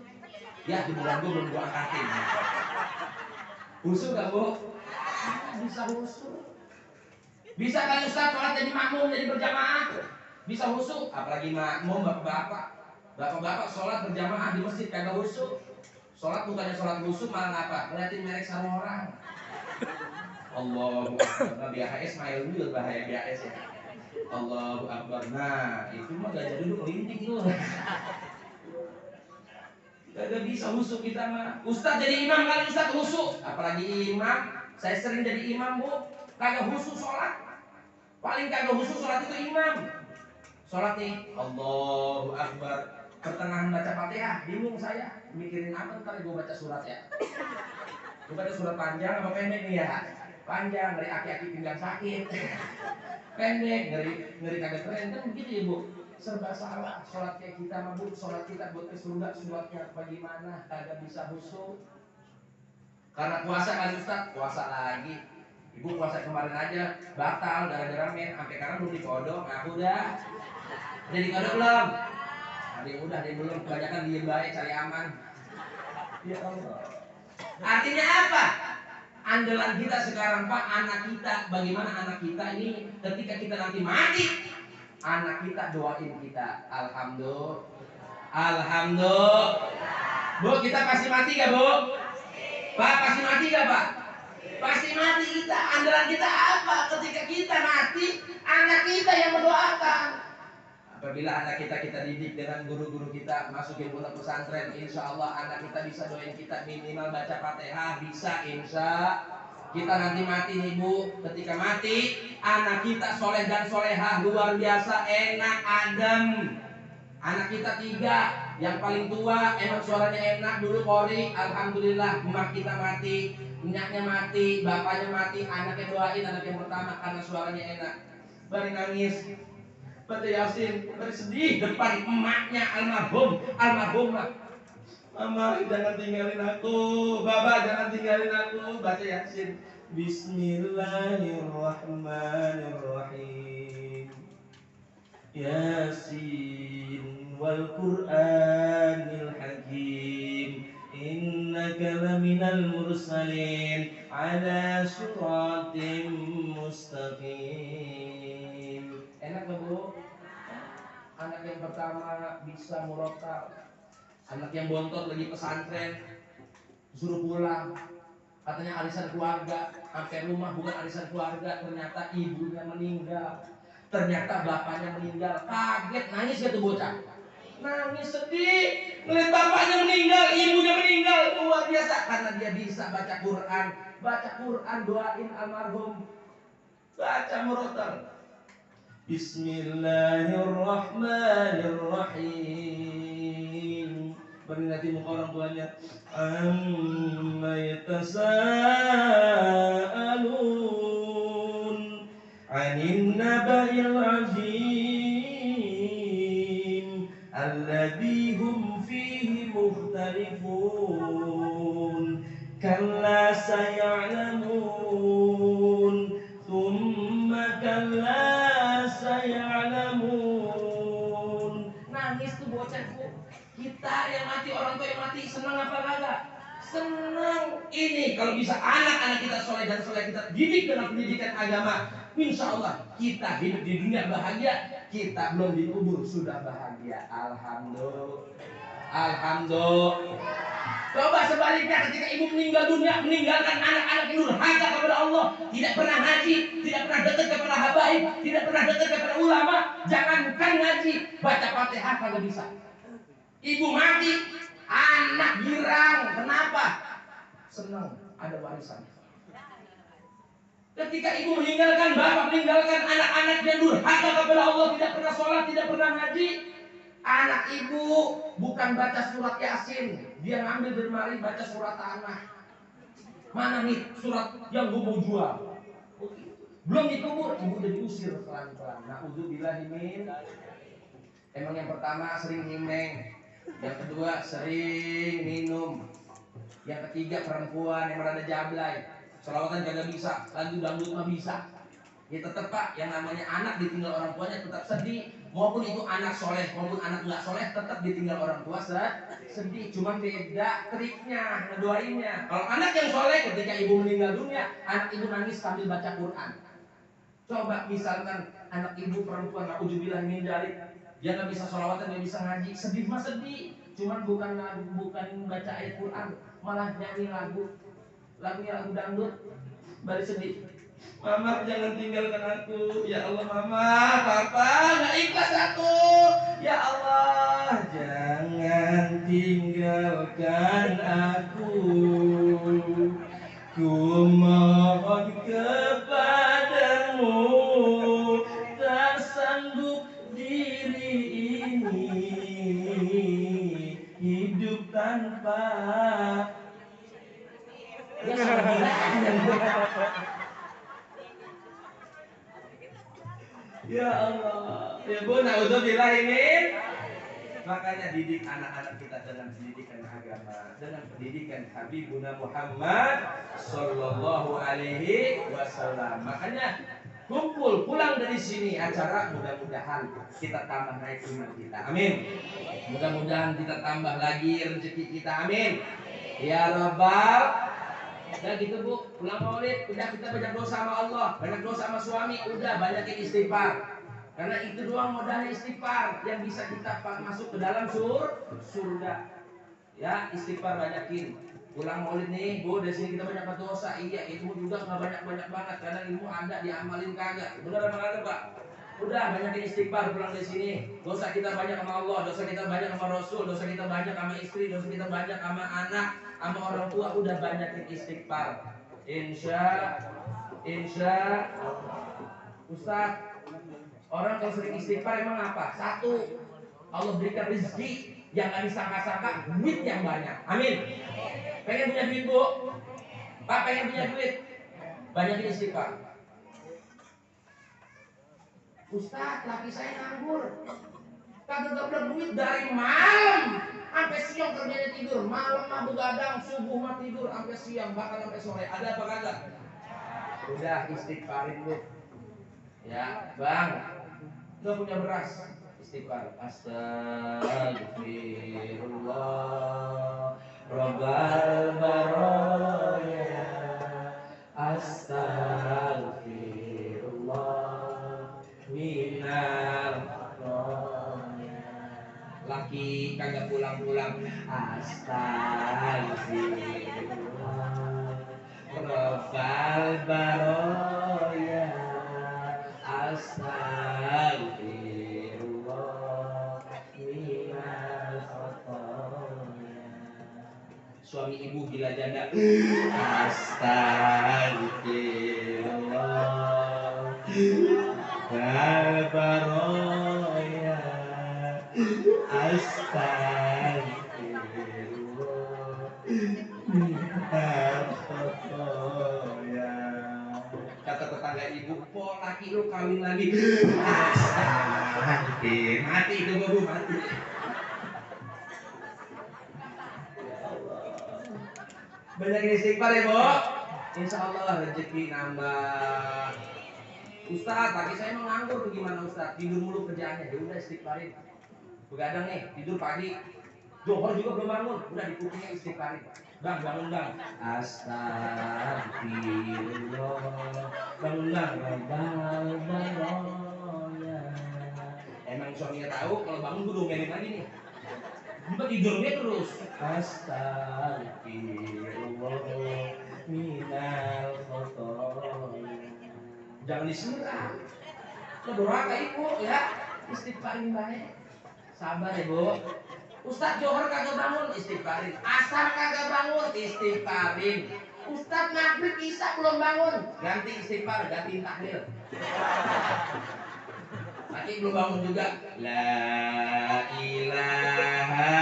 Ya, di bulan gue belum gue angkatin. Khusyuk gak, Bu? Bisa khusyuk. Bisa kali Ustaz sholat jadi makmum, jadi berjamaah. Bisa khusyuk, apalagi makmum bapak-bapak sholat berjamaah di masjid kagak khusyuk. Sholat bukannya sholat khusyuk malah apa? Ngeliatin merek sama orang. Allahu Akbar. BHS mail dulu bahaya BHS ya. Allahu Akbar. Nah, itu mah gajah duduk linting tuh. Kagak bisa khusyuk kita mah. Ustaz jadi imam kali Ustaz khusyuk, apalagi imam. Saya sering jadi imam, Bu. Kagak khusyuk sholat. Paling kagak khusyuk sholat itu imam. Sholat nih, Allahu Akbar. Pertengahan baca Fatihah, bingung saya. Mikirin apa ntar gue baca surat ya. Gue baca surat panjang apa pendek nih ya? Panjang, ngeri aki-aki pinggang sakit. Pendek, ngeri kagak keren. Kan begitu ya Bu. Serba salah. Sholat kayak kita mah Bu. Sholat kita buat ke surga, sholatnya bagaimana? Kagak bisa khusyuk. Karena puasa kan Ustaz, puasa lagi. Ibu puasa kemarin aja batal gara-gara men, sampai sekarang belum dikodok. Ngaku dah. Udah dikodok belum? Ada yang belum. Kebanyakan diem baik, cari aman. Ya Allah. Artinya apa? Andalan kita sekarang Pak, anak kita. Bagaimana anak kita ini ketika kita nanti mati, anak kita doain kita. Alhamdulillah. Bu, kita pasti mati gak Bu? Pak, pasti mati gak Pak? Pasti mati kita. Andalan kita apa? Ketika kita mati, anak kita yang mendoakan. Apabila anak kita didik dengan guru-guru kita, masukin pondok pesantren, insya Allah anak kita bisa doain kita minimal baca Fatihah, bisa insya. Kita nanti mati nih Bu, ketika mati anak kita soleh dan solehah luar biasa, enak, adem. Anak kita 3, yang paling tua emang suaranya enak dulu Kori, alhamdulillah. Emak kita mati, minyaknya mati, bapaknya mati, anaknya doain anak yang pertama karena suaranya enak. Bari nangis, baca Yasin, bari sedih depan emaknya almarhumah. Mama jangan tinggalin aku, Baba jangan tinggalin aku. Baca Yasin. Bismillahirrahmanirrahim. Yasin wal Qur'anil Hakim. Innaka laminal mursalin ala siratim mustaqim. Enak gak Bu? Anak yang pertama bisa murotal. Anak yang bontot lagi pesantren, suruh pulang. Katanya arisan keluarga, sampai rumah bukan arisan keluarga, ternyata ibunya meninggal. Ternyata bapaknya meninggal. Kaget, nangis gak tuh bocah? Nangis sedih, ngeliat bapaknya meninggal, ibunya meninggal. Luar biasa, karena dia bisa baca Quran. Baca Quran, doain almarhum. Baca murotal. Bismillahirrahmanirrahim. Peringati muka orang tuanya. Amma yatasaalun 'anil naba'il 'azim alladzi hum fihi mukhtalifun. Kalla saya'lamun konsep Bu. Kita yang mati, orang tua yang mati, senang apa kagak? Senang. Ini kalau bisa anak-anak kita soleh dan soleh kita didik dengan pendidikan agama, insya Allah kita hidup di dunia bahagia. Kita belum dikubur sudah bahagia. Alhamdulillah. Alhamdulillah. Coba sebaliknya ketika ibu meninggal dunia, meninggalkan anak-anak yang durhaka kepada Allah, tidak pernah ngaji, tidak pernah dekat kepada habaib, tidak pernah dekat kepada ulama, jangankan ngaji, baca Fatihah kagak bisa. Ibu mati, anak girang, kenapa? Senang ada warisan. Ketika ibu meninggalkan bapak, meninggalkan anak-anak yang durhaka kepada Allah, tidak pernah sholat, tidak pernah ngaji, anak ibu bukan baca surat Yasin, dia ngambil dari mari baca surat tanah. Mana nih surat yang gue mau jual? Belum dikubur, ibu udah diusir pelan-pelan. Na'udzubillahi min. Emang yang pertama sering nyimeng, yang kedua sering minum, yang ketiga perempuan yang merada jablay, selawatan kagak bisa, lagu dangdut mah bisa. Ya tetap Pak, yang namanya anak ditinggal orang tuanya tetap sedih. Maupun itu anak soleh, maupun anak nggak soleh, tetap ditinggal orang tua sedih. Cuman beda triknya, ngedoainnya. Kalau anak yang soleh, ketika ibu meninggal dunia, anak ibu nangis sambil baca Quran. Coba misalkan anak ibu perempuan, na'udzubillah min dzalik, dia nggak bisa sholawatan, nggak bisa ngaji, sedih mah sedih. Cuman bukan baca ayat Quran, malah nyanyi lagunya lagu dangdut, balik sedih. Mama jangan tinggalkan aku, ya Allah. Mama, papa nggak ikhlas aku, ya Allah. Jangan tinggalkan aku, ku mohon kepadamu, tak sanggup diri ini hidup tanpa. Ya Ya Allah, ya Bu, na'udzubillah ini. Makanya didik anak-anak kita dengan pendidikan agama, dengan pendidikan Habibuna Muhammad Sallallahu Alaihi Wasallam. Makanya kumpul pulang dari sini acara, mudah-mudahan kita tambah naik iman kita, amin. Mudah-mudahan kita tambah lagi rezeki kita, amin. Ya Rabbal. Udah gitu Bu, pulang maulid, udah kita banyak dosa sama Allah, banyak dosa sama suami, udah banyakin istighfar. Karena itu doang modalnya istighfar yang bisa kita masuk ke dalam surga. Ya, istighfar banyakin. Pulang maulid nih, Bu, dari sini kita banyak dosa. Iya, ilmu juga nggak banyak banget, karena ilmu ada diamalin kagak. Benar apa kagak Pak? Udah banyakin istighfar pulang dari sini. Dosa kita banyak sama Allah, dosa kita banyak sama Rasul, dosa kita banyak sama istri, dosa kita banyak sama anak, sama orang tua. Udah banyakin istighfar. Insya Ustaz, orang kalau sering istighfar emang apa? Satu, Allah berikan rezeki yang gak disangka-sangka, duit yang banyak. Amin. Pengen punya duit Bu? Pak pengen punya duit? Banyakin istighfar. Ustaz, laki saya nganggur, kagak dapat duit dari malam sampai siang kerjanya tidur, malam mah begadang, subuh mah tidur sampai siang, bahkan sampai sore. Ada apa kagak? Udah istighfarin Bu. Ya, Bang, nggak punya beras, istighfar. Astagfirullah, Rabbal baraya. Astagfirullah, minal khotaya. Laki kagak pulang-pulang, astagfirullah, Rabbal baraya. Astagfirullah, minal khotaya. Suami ibu gila janda, astagfirullah, barbaraya. Astagfirullah, minal khotaya. Kata tetangga ibu, po laki lu kawin lagi. Astagfirullah, mati itu Bu, mati. Banyak istighfar ya Bu. Insya Allah rezeki nambah. Ustaz, laki saya mau nganggur tuh gimana Ustaz? Tidur mulu kerjaannya, ya udah istighfarin. begadang nih, tidur pagi, Johor juga belum bangun, udah di kupingnya istighfarin. Bang, bangun bang. Astagfirullah. Bangun bang. Ya. Emang suaminya tahu kalau bangun gue domelin lagi nih. Juga tidurnya terus. Astagfirullah minal khotoya. Jangan disiram. Berdoa ke ibu ya, istighfarin baik. Sabar ya bu. Ustadz Johor kagak bangun, istighfarin. Asar kagak bangun, istighfarin. Ustadz maghrib isya belum bangun, ganti istighfar, ganti tahlil. Lagi belum bangun juga. La ilaha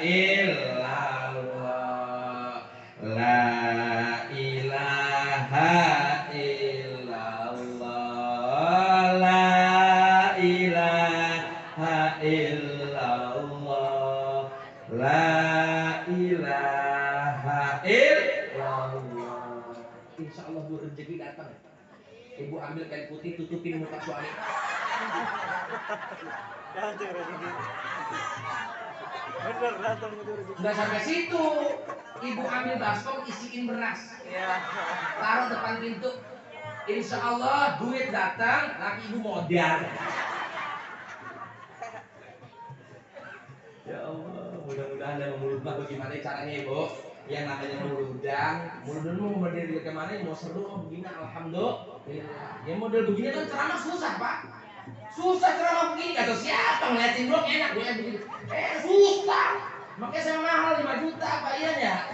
illallah. La ilaha illallah. La ilaha illallah. La ilaha illallah. Insya Allah bu rezeki datang. Ibu ambil kain putih tutupin muka suami. Nggak sampai situ, ibu ambil baskom isiin beras, taruh depan pintu. Insya Allah duit datang, laki ibu modal. Ya Allah, mudah-mudahan ada meludang. Bagaimana caranya ibu? Yang namanya meludang mau berdiri kemana? Mau seru, mau begini, alhamdulillah. Ya model begini kan ceramah susah pak. Susah ceramah begini, kata siapa ngeliatin doang enak gue begini. Susah. Makanya saya mahal 5 juta pak iya ya.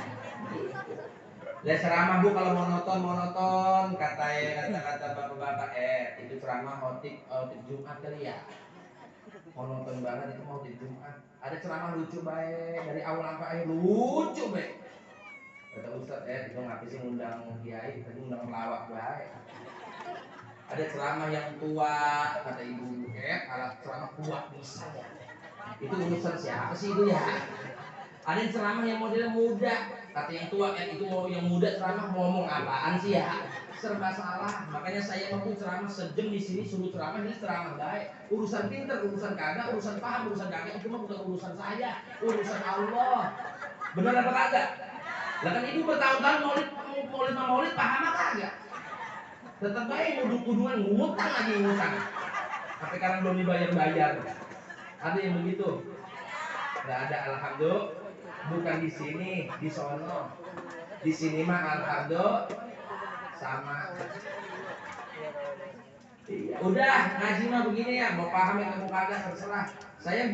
Lihat ceramah bu kalau monoton kata bapak-bapak itu ceramah khotib Jumat kali ya. Monoton banget itu mau khotib Jumat. Ada ceramah lucu baik dari awal sampai akhir lucu baik. Kata Ustaz itu ngapain sih ngundang kiai, tadi ngundang pelawak baik. Ada ceramah yang tua, kata ibu alat ceramah tua bisa ya. Itu urusan siapa sih itu ya? Ada yang ceramah yang modelnya muda, kata yang tua itu mau yang muda ceramah ngomong apaan sih ya? Serba salah. Makanya saya mau ceramah sejam di sini suruh ceramah ini ceramah baik. Urusan pinter, urusan kagak, urusan paham, urusan kagak itu mah bukan urusan saya, urusan Allah. Benar apa kagak? Lah kan ibu bertahun-tahun maulid paham apa kagak? Tetap baik udung-udungan ngutang lagi ngutang. Tapi karena belum dibayar-bayar. Ada yang begitu? Nggak ada, alhamdulillah. Bukan di sini, di sono. Di sini mah alhamdulillah sama. Iya. Udah ngaji mah begini ya, mau paham ya mau kagak terserah. Saya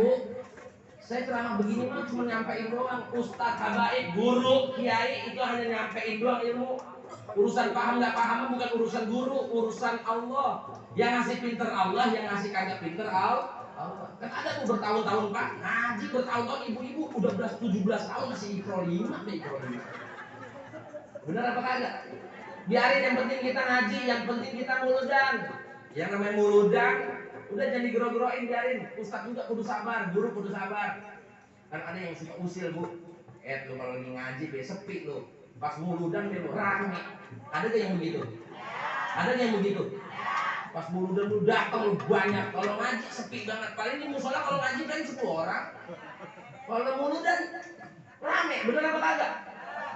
ceramah begini mah cuma nyampein doang. Ustadz, habaib, guru, kiai itu hanya nyampein doang ilmu. Urusan paham nggak paham bukan urusan guru, urusan Allah. Yang ngasih pinter Allah, yang ngasih kagak pinter Allah. Kan ada tuh bertahun-tahun pak ngaji bertahun-tahun ibu-ibu udah 17 tahun masih ikro 5. Bener apa kagak? Biarin yang penting kita ngaji, yang penting kita muludan. Yang namanya muludan udah jadi gero-geroin biarin. Ustadz juga kudu sabar, guru kudu sabar. Kan ada yang suka usil bu. Lu kalau lagi ngaji sepi lu. Pas muludan lu rame. Ada gak yang begitu? Ada gak yang begitu? Pas muludan lu datang lu banyak. Kalau ngaji sepi banget. Paling di musola kalau ngaji kan 10 orang. Kalau muludan rame. Bener apa kagak?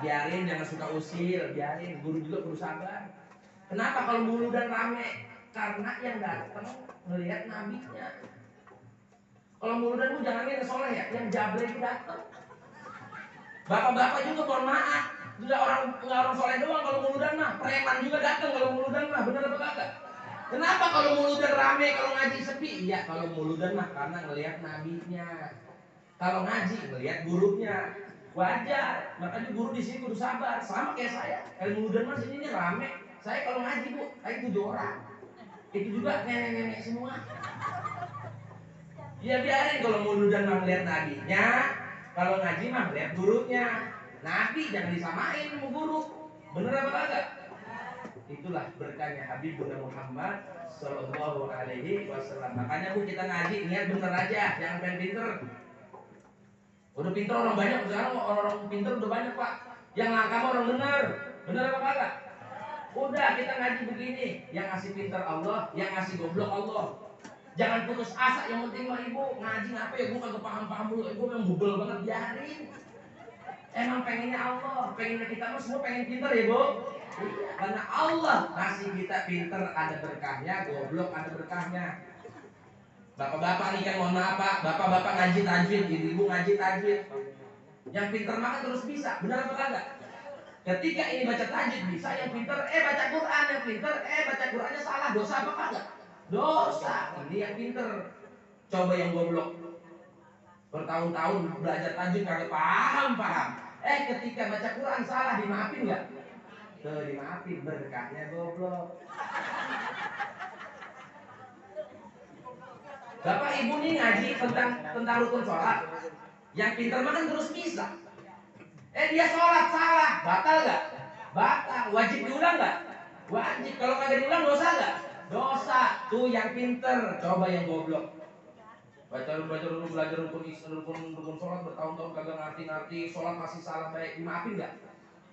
Biarin, jangan suka usil. Biarin, guru juga kudu sabar. Kenapa kalau muludan rame? Karena yang datang melihat nabinya. Kalau muludan lu jangan yang soleh ya, yang jablay itu datang. Bapak-bapak juga mohon maaf, juga orang soleh doang kalau muludan mah, preman juga datang kalau muludan mah, bener apa kagak? Kenapa kalau muludan rame, kalau ngaji sepi? Iya, kalau muludan mah karena ngelihat nabinya. Kalau ngaji ngelihat gurunya. Wajar, makanya guru di sini kudu sabar, sama kayak saya. Kalau muludan mah sini rame, saya kalau ngaji bu, saya 7 orang. Itu juga nenek-nenek semua. Ya biarin kalau muludan mah ngelihat nabinya, kalau ngaji mah ngelihat gurunya. Nabi jangan disamain sama guru. Bener apa kagak? Itulah berkahnya Habibuna Muhammad sallallahu alaihi wasallam. Makanya bu kita ngaji niat bener aja, jangan pengen pinter. Udah pinter orang banyak, sekarang orang pinter udah banyak pak. Yang langka orang bener, bener apa kagak? Udah kita ngaji begini, yang ngasih pinter Allah, yang ngasih goblok Allah. Jangan putus asa, yang penting mah ibu ngaji apa ya, gue kagak paham-paham dulu, gue memang bubel banget, biarin. Emang pengennya Allah, pengennya kita mah semua pengen pinter ya bu. Iya, karena Allah ngasih kita pinter, ada berkahnya, goblok ada berkahnya. Bapak-bapak nih kan, mohon maaf pak, bapak-bapak ngaji tajwid, ibu ngaji tajwid. Yang pinter makan terus bisa, benar apa kagak? Ketika ini baca tajwid bisa, yang pinter baca Quran, yang pinter baca Qurannya salah, dosa apa kagak? Dosa. Ini yang pinter. Coba yang goblok, bertahun-tahun belajar tajwid kagak paham. Ketika baca Quran salah, dimaafin nggak? Tuh dimaafin, berkahnya goblok. Bapak ibu nih ngaji tentang rukun sholat, yang pinter makan terus bisa. Dia sholat salah, batal nggak? Batal. Wajib diulang nggak? Wajib. Kalau kagak diulang dosa nggak? Dosa. Tuh yang pinter. Coba yang goblok. Belajar rukun sholat bertahun-tahun kagak ngerti, sholat masih salah, baik dimaafin nggak?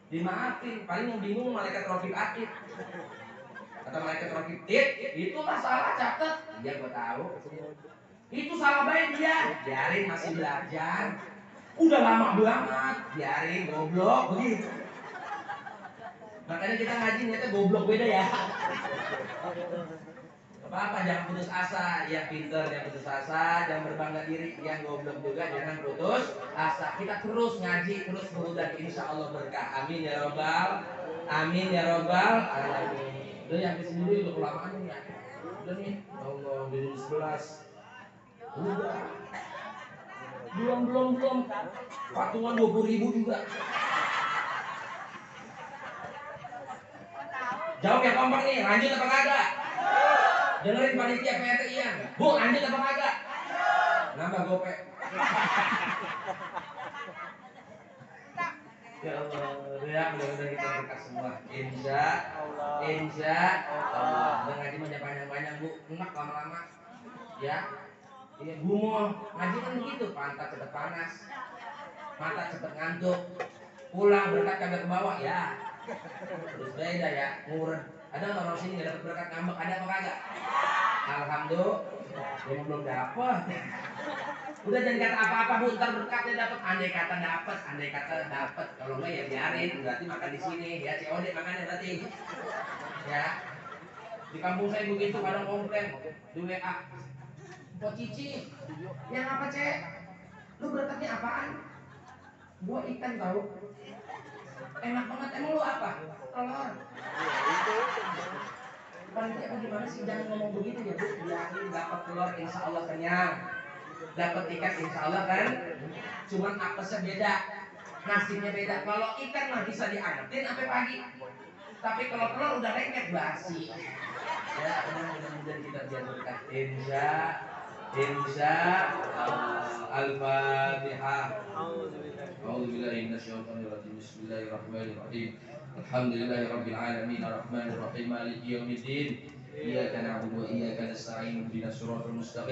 Dimaafin. Paling yang bingung malaikat raqib atid. Kata malaikat raqib atid, itulah salah, catat. Iya gua tahu. Itu salah baik dia. Biarin, masih belajar. Udah lama banget, biarin, goblok begitu. Makanya kita ngaji ternyata goblok beda ya. Apa-apa, jangan putus asa. Yang pinter jangan putus asa, jangan berbangga diri. Yang goblok juga jangan putus asa. Kita terus ngaji, terus guru, dan insya Allah berkah. Amin ya robbal, amin ya robbal alamin. Udah yang kesini dulu, udah kelamaan nih ya. Udah nih, Allah jadi 11. Udah. Belum. Patungan 20.000 juga. Jawab yang kompak nih, lanjut apa kagak? Dengerin panitia PTI-an. Bu, lanjut apa kagak? Nambah gopek. Ya Allah, ya mudah-mudahan kita berkah semua. Insya Allah. Udah ngaji banyak panjang-panjang bu, enak lama-lama. Ya. Ini gumoh, ngaji kan begitu, pantat cepet panas, mata cepet ngantuk, pulang berkat kagak ke bawah ya. Terus beda ya, ngurut. Ada nggak orang sini nggak dapat berkat ngambek? Ada apa kagak? Alhamdulillah, belum dapat. Udah jangan kata apa-apa bu, ntar berkatnya dapat. Andai kata dapat. Kalau enggak ya biarin, berarti makan di sini ya. COD makannya berarti. Ya. Di kampung saya begitu, kadang komplain di WA. Kok Cici, yang apa cek? Lu berkatnya apaan? Gua ikan tau. Enak banget, emang lu apa? Telur. Panitia apa gimana sih? Jangan ngomong begitu ya bu. Yakin dapat telur insya Allah kenyang. Dapat ikan insya Allah kan. Cuman apesnya beda, nasibnya beda. Kalau ikan mah bisa diangetin sampai pagi. Tapi kalau telur udah lengket basi. Ya, mudah-mudahan kita biar berkat. Insya Al-Fatihah. A'udzubillahi minasyaitonir rajim. Bismillahirrahmanirrahim. Alhamdulillahirabbil alamin arrahmanir rahim maliki yaumiddin. Iyyaka na'budu wa iyyaka nasta'in ihdinas siratal mustaqim.